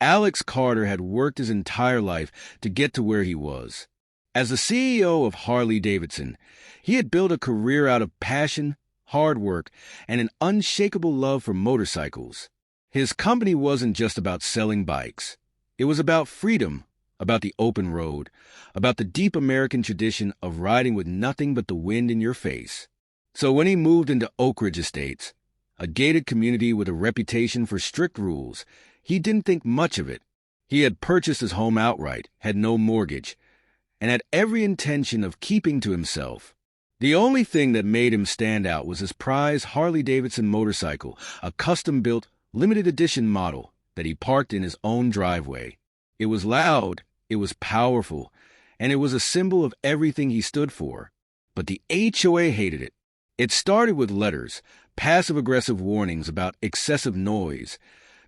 Alex Carter had worked his entire life to get to where he was. As the CEO of Harley-Davidson, he had built a career out of passion, hard work, and an unshakable love for motorcycles. His company wasn't just about selling bikes. It was about freedom, about the open road, about the deep American tradition of riding with nothing but the wind in your face. So when he moved into Oakridge Estates, a gated community with a reputation for strict rules, he didn't think much of it. He had purchased his home outright, had no mortgage, and had every intention of keeping to himself. The only thing that made him stand out was his prized Harley-Davidson motorcycle, a custom-built, limited edition model that he parked in his own driveway. It was loud, it was powerful, and it was a symbol of everything he stood for. But the HOA hated it. It started with letters, passive-aggressive warnings about excessive noise,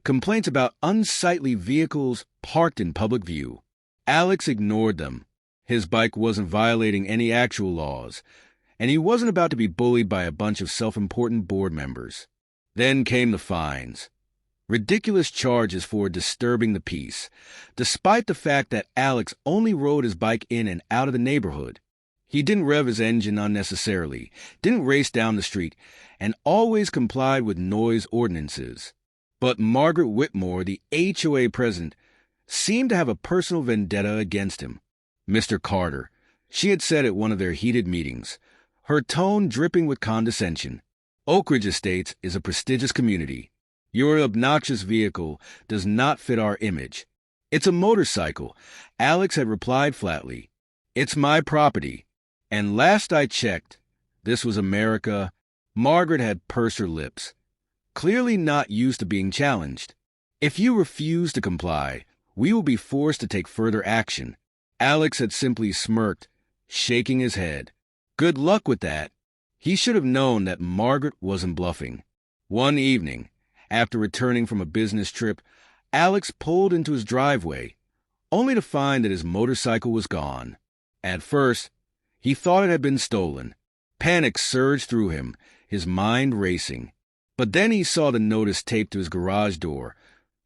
complaints about unsightly vehicles parked in public view. Alex ignored them. His bike wasn't violating any actual laws, and he wasn't about to be bullied by a bunch of self-important board members. Then came the fines. Ridiculous charges for disturbing the peace, despite the fact that Alex only rode his bike in and out of the neighborhood. He didn't rev his engine unnecessarily, didn't race down the street, and always complied with noise ordinances. But Margaret Whitmore, the HOA president, seemed to have a personal vendetta against him. Mr. Carter, she had said at one of their heated meetings, her tone dripping with condescension. Oakridge Estates is a prestigious community. Your obnoxious vehicle does not fit our image. It's a motorcycle, Alex had replied flatly. It's my property. And last I checked, this was America. Margaret had pursed her lips, clearly not used to being challenged. If you refuse to comply, we will be forced to take further action. Alex had simply smirked, shaking his head. Good luck with that. He should have known that Margaret wasn't bluffing. One evening, after returning from a business trip, Alex pulled into his driveway, only to find that his motorcycle was gone. At first, he thought it had been stolen. Panic surged through him, his mind racing. But then he saw the notice taped to his garage door,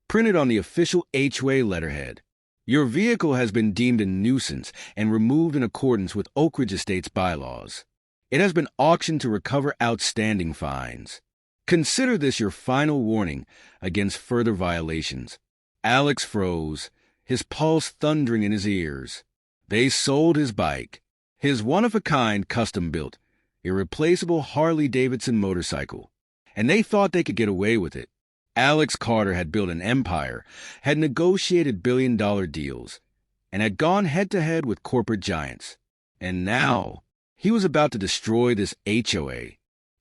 printed on the official HOA letterhead. Your vehicle has been deemed a nuisance and removed in accordance with Oakridge Estates bylaws. It has been auctioned to recover outstanding fines. Consider this your final warning against further violations. Alex froze, his pulse thundering in his ears. They sold his bike, his one-of-a-kind custom-built, irreplaceable Harley-Davidson motorcycle, and they thought they could get away with it. Alex Carter had built an empire, had negotiated billion-dollar deals, and had gone head-to-head with corporate giants. And now, he was about to destroy this HOA.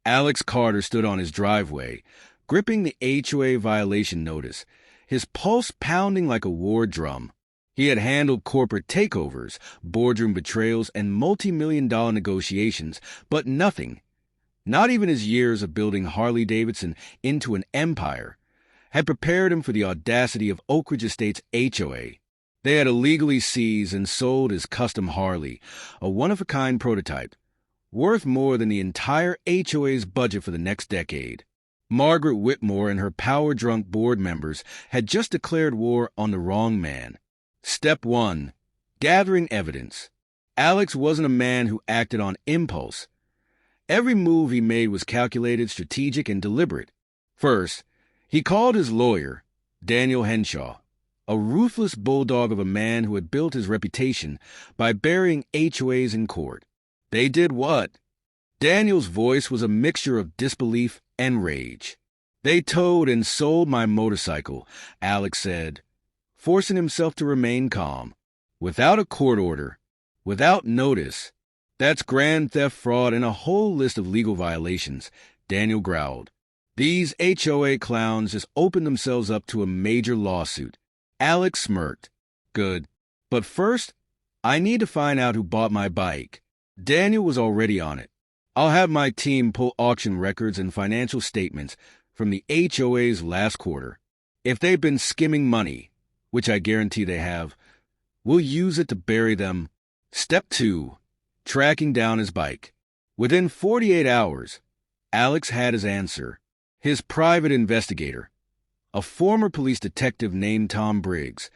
Alex Carter stood on his driveway, gripping the HOA violation notice, his pulse pounding like a war drum. He had handled corporate takeovers, boardroom betrayals, and multi-million-dollar negotiations, but nothing, not even his years of building Harley-Davidson into an empire, had prepared him for the audacity of Oakridge Estates HOA. They had illegally seized and sold his custom Harley, a one-of-a-kind prototype, worth more than the entire HOA's budget for the next decade. Margaret Whitmore and her power-drunk board members had just declared war on the wrong man. Step 1. Gathering evidence. Alex wasn't a man who acted on impulse. Every move he made was calculated, strategic, and deliberate. First, he called his lawyer, Daniel Henshaw, a ruthless bulldog of a man who had built his reputation by burying HOAs in court. They did what? Daniel's voice was a mixture of disbelief and rage. They towed and sold my motorcycle, Alex said, forcing himself to remain calm. Without a court order, without notice. That's grand theft, fraud, and a whole list of legal violations, Daniel growled. These HOA clowns just opened themselves up to a major lawsuit. Alex smirked. Good. But first, I need to find out who bought my bike. Daniel was already on it. I'll have my team pull auction records and financial statements from the HOA's last quarter. If they've been skimming money, which I guarantee they have, we'll use it to bury them. Step 2. Tracking down his bike. Within 48 hours, Alex had his answer. His private investigator, A former police detective named Tom Briggs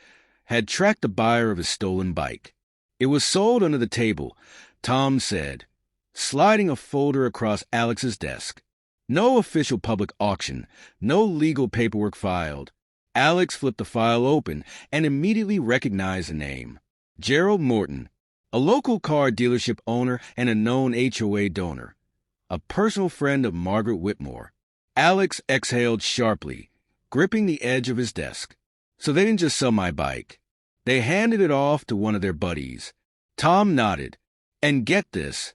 had tracked the buyer of his stolen bike. It was sold under the table, Tom said, sliding a folder across Alex's desk. No official public auction, no legal paperwork filed. Alex flipped the file open and immediately recognized the name. Gerald Morton, a local car dealership owner and a known HOA donor. A personal friend of Margaret Whitmore. Alex exhaled sharply, gripping the edge of his desk. So they didn't just sell my bike. They handed it off to one of their buddies. Tom nodded. And get this,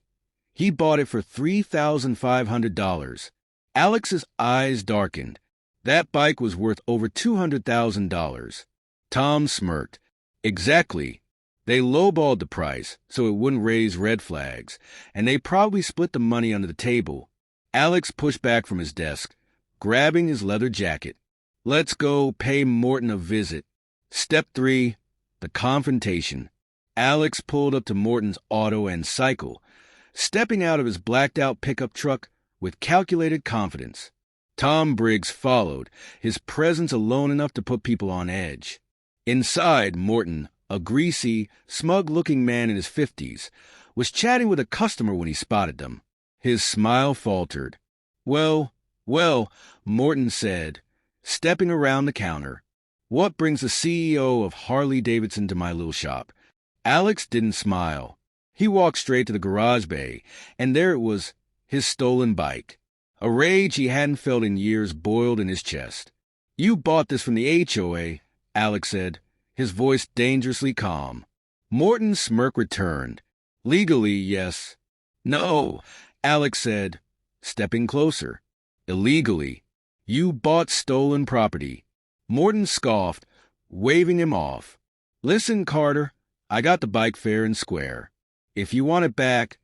he bought it for $3,500. Alex's eyes darkened. That bike was worth over $200,000. Tom smirked. Exactly. They lowballed the price so it wouldn't raise red flags, and they probably split the money under the table. Alex pushed back from his desk, grabbing his leather jacket. Let's go pay Morton a visit. Step 3, the confrontation. Alex pulled up to Morton's auto and cycle, stepping out of his blacked-out pickup truck with calculated confidence. Tom Briggs followed, his presence alone enough to put people on edge. Inside, Morton, a greasy, smug-looking man in his 50s, was chatting with a customer when he spotted them. His smile faltered. Well, Morton said, stepping around the counter. What brings the CEO of Harley-Davidson to my little shop? Alex didn't smile. He walked straight to the garage bay, and there it was, his stolen bike. A rage he hadn't felt in years boiled in his chest. You bought this from the HOA, Alex said, his voice dangerously calm. Morton's smirk returned. Legally, yes. No, Alex said, stepping closer. Illegally. You bought stolen property. Morton scoffed, waving him off. Listen, Carter, I got the bike fair and square. If you want it back,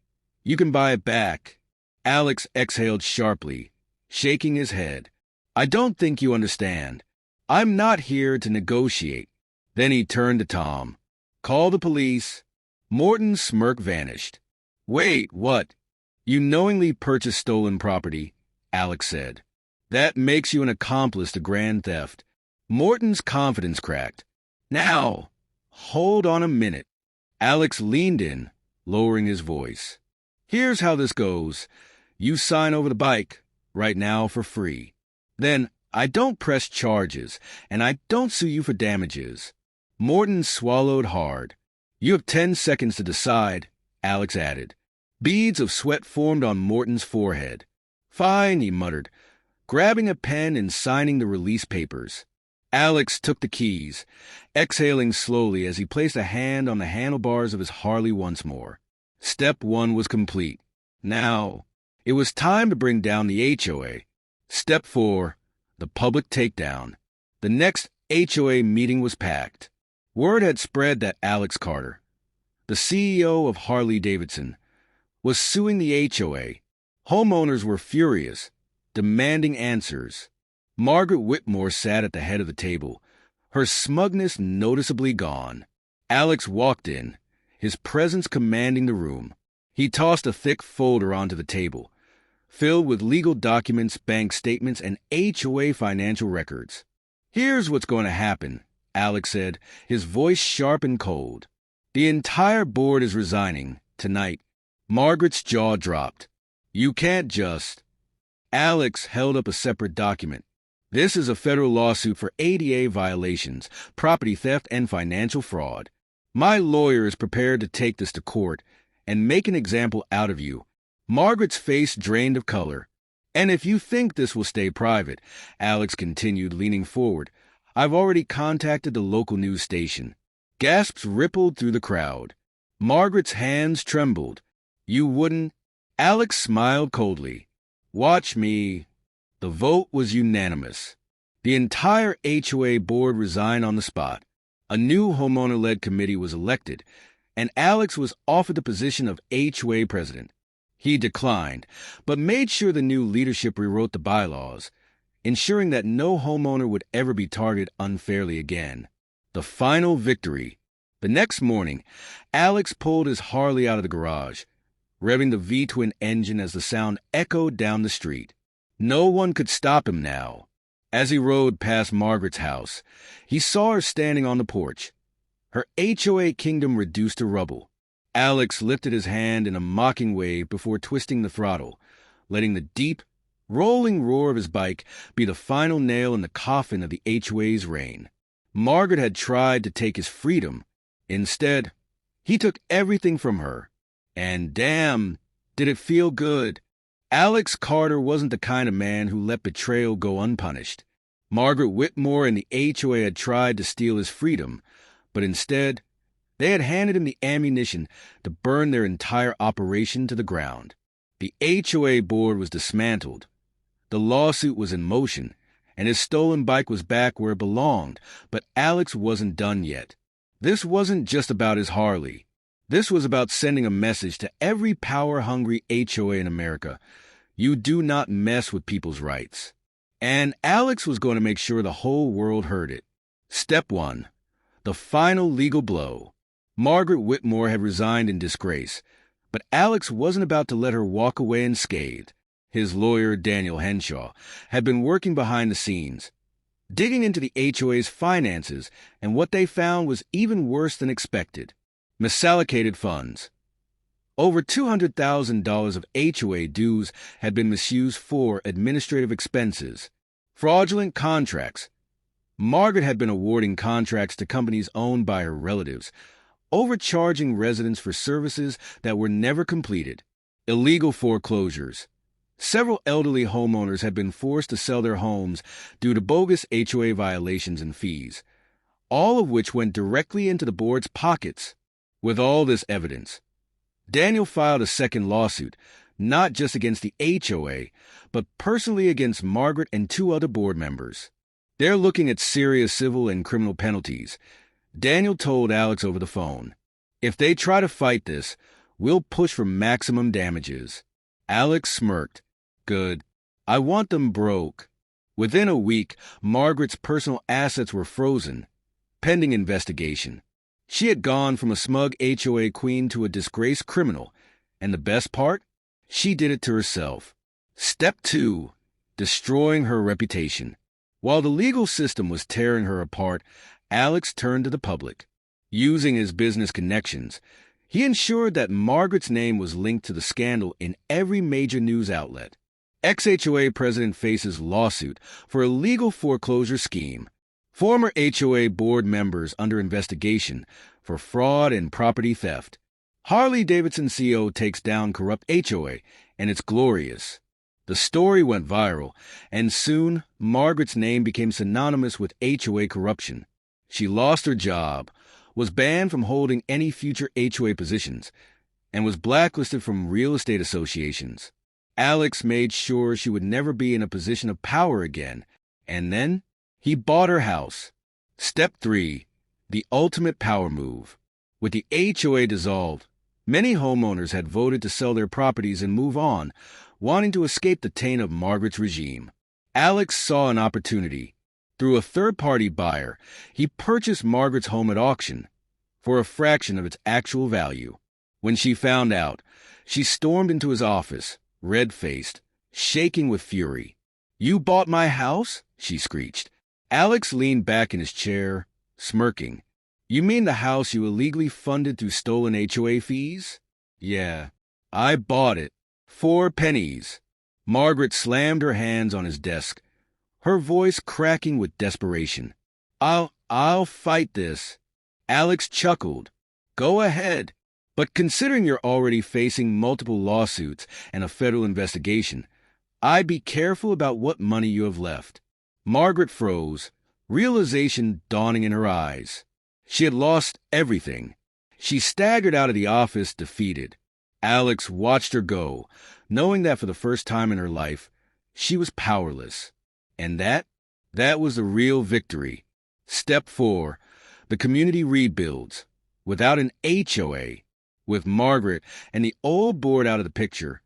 you can buy it back. Alex exhaled sharply, shaking his head. I don't think you understand. I'm not here to negotiate. Then he turned to Tom. Call the police. Morton's smirk vanished. Wait, what? You knowingly purchased stolen property, Alex said. That makes you an accomplice to grand theft. Morton's confidence cracked. Now, hold on a minute. Alex leaned in, lowering his voice. Here's how this goes. You sign over the bike, right now for free. Then I don't press charges, and I don't sue you for damages. Morton swallowed hard. You have 10 seconds to decide, Alex added. Beads of sweat formed on Morton's forehead. Fine, he muttered, grabbing a pen and signing the release papers. Alex took the keys, exhaling slowly as he placed a hand on the handlebars of his Harley once more. Step 1 was complete. Now, it was time to bring down the HOA. Step 4, the public takedown. The next HOA meeting was packed. Word had spread that Alex Carter, the CEO of Harley-Davidson, was suing the HOA. Homeowners were furious, demanding answers. Margaret Whitmore sat at the head of the table, her smugness noticeably gone. Alex walked in, his presence commanding the room. He tossed a thick folder onto the table, filled with legal documents, bank statements, and HOA financial records. Here's what's going to happen, Alex said, his voice sharp and cold. The entire board is resigning, tonight. Margaret's jaw dropped. You can't just... Alex held up a separate document. This is a federal lawsuit for ADA violations, property theft, and financial fraud. My lawyer is prepared to take this to court and make an example out of you. Margaret's face drained of color. And if you think this will stay private, Alex continued, leaning forward, I've already contacted the local news station. Gasps rippled through the crowd. Margaret's hands trembled. You wouldn't? Alex smiled coldly. Watch me. The vote was unanimous. The entire HOA board resigned on the spot. A new homeowner-led committee was elected, and Alex was offered the position of HOA president. He declined, but made sure the new leadership rewrote the bylaws, ensuring that no homeowner would ever be targeted unfairly again. The final victory. The next morning, Alex pulled his Harley out of the garage, revving the V-twin engine as the sound echoed down the street. No one could stop him now. As he rode past Margaret's house, he saw her standing on the porch, her HOA kingdom reduced to rubble. Alex lifted his hand in a mocking wave before twisting the throttle, letting the deep, rolling roar of his bike be the final nail in the coffin of the HOA's reign. Margaret had tried to take his freedom. Instead, he took everything from her. And damn, did it feel good. Alex Carter wasn't the kind of man who let betrayal go unpunished. Margaret Whitmore and the HOA had tried to steal his freedom, but instead, they had handed him the ammunition to burn their entire operation to the ground. The HOA board was dismantled. The lawsuit was in motion, and his stolen bike was back where it belonged, but Alex wasn't done yet. This wasn't just about his Harley. This was about sending a message to every power-hungry HOA in America. You do not mess with people's rights. And Alex was going to make sure the whole world heard it. Step 1. The final legal blow. Margaret Whitmore had resigned in disgrace, but Alex wasn't about to let her walk away unscathed. His lawyer, Daniel Henshaw, had been working behind the scenes, digging into the HOA's finances, and what they found was even worse than expected. Misallocated funds. Over $200,000 of HOA dues had been misused for administrative expenses. Fraudulent contracts. Margaret had been awarding contracts to companies owned by her relatives, overcharging residents for services that were never completed. Illegal foreclosures. Several elderly homeowners had been forced to sell their homes due to bogus HOA violations and fees, all of which went directly into the board's pockets. With all this evidence, Daniel filed a second lawsuit, not just against the HOA, but personally against Margaret and 2 other board members. They're looking at serious civil and criminal penalties. Daniel told Alex over the phone, "If they try to fight this, we'll push for maximum damages." Alex smirked. "Good. I want them broke." Within a week, Margaret's personal assets were frozen, pending investigation. She had gone from a smug HOA queen to a disgraced criminal, and the best part? She did it to herself. Step 2. Destroying her reputation. While the legal system was tearing her apart, Alex turned to the public. Using his business connections, he ensured that Margaret's name was linked to the scandal in every major news outlet. Ex-HOA president faces lawsuit for illegal foreclosure scheme. Former HOA board members under investigation for fraud and property theft. Harley-Davidson CEO takes down corrupt HOA, and it's glorious. The story went viral, and soon Margaret's name became synonymous with HOA corruption. She lost her job, was banned from holding any future HOA positions, and was blacklisted from real estate associations. Alex made sure she would never be in a position of power again, and then he bought her house. Step 3. The ultimate power move. With the HOA dissolved, many homeowners had voted to sell their properties and move on, wanting to escape the taint of Margaret's regime. Alex saw an opportunity. Through a third-party buyer, he purchased Margaret's home at auction for a fraction of its actual value. When she found out, she stormed into his office, red-faced, shaking with fury. "You bought my house?" she screeched. Alex leaned back in his chair, smirking. "You mean the house you illegally funded through stolen HOA fees?" "Yeah, I bought it. 4 pennies." Margaret slammed her hands on his desk, her voice cracking with desperation. I'll fight this." Alex chuckled. "Go ahead. But considering you're already facing multiple lawsuits and a federal investigation, I'd be careful about what money you have left." Margaret froze, realization dawning in her eyes. She had lost everything. She staggered out of the office, defeated. Alex watched her go, knowing that for the first time in her life, she was powerless. And that was the real victory. Step 4. The community rebuilds. Without an HOA, with Margaret and the old board out of the picture,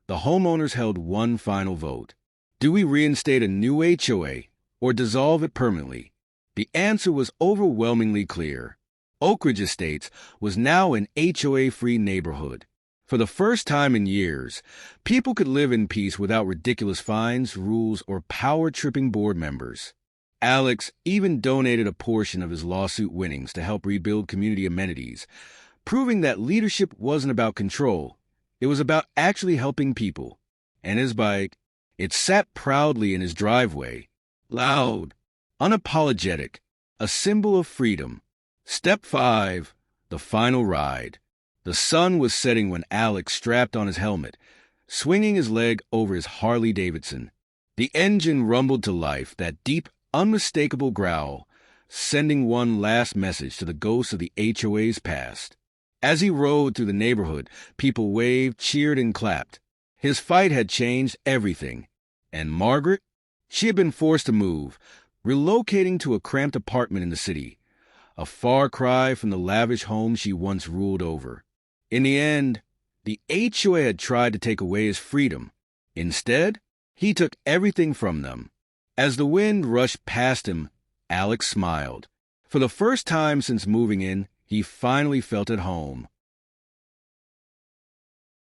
the homeowners held one final vote. Do we reinstate a new HOA or dissolve it permanently? The answer was overwhelmingly clear. Oakridge Estates was now an HOA-free neighborhood. For the first time in years, people could live in peace without ridiculous fines, rules, or power-tripping board members. Alex even donated a portion of his lawsuit winnings to help rebuild community amenities, proving that leadership wasn't about control. It was about actually helping people. And his bike, it sat proudly in his driveway, loud, unapologetic, a symbol of freedom. Step 5, the final ride. The sun was setting when Alex strapped on his helmet, swinging his leg over his Harley-Davidson. The engine rumbled to life, that deep, unmistakable growl, sending one last message to the ghosts of the HOA's past. As he rode through the neighborhood, people waved, cheered, and clapped. His fight had changed everything. And Margaret? She had been forced to move, relocating to a cramped apartment in the city, a far cry from the lavish home she once ruled over. In the end, the HOA had tried to take away his freedom. Instead, he took everything from them. As the wind rushed past him, Alex smiled. For the first time since moving in, he finally felt at home.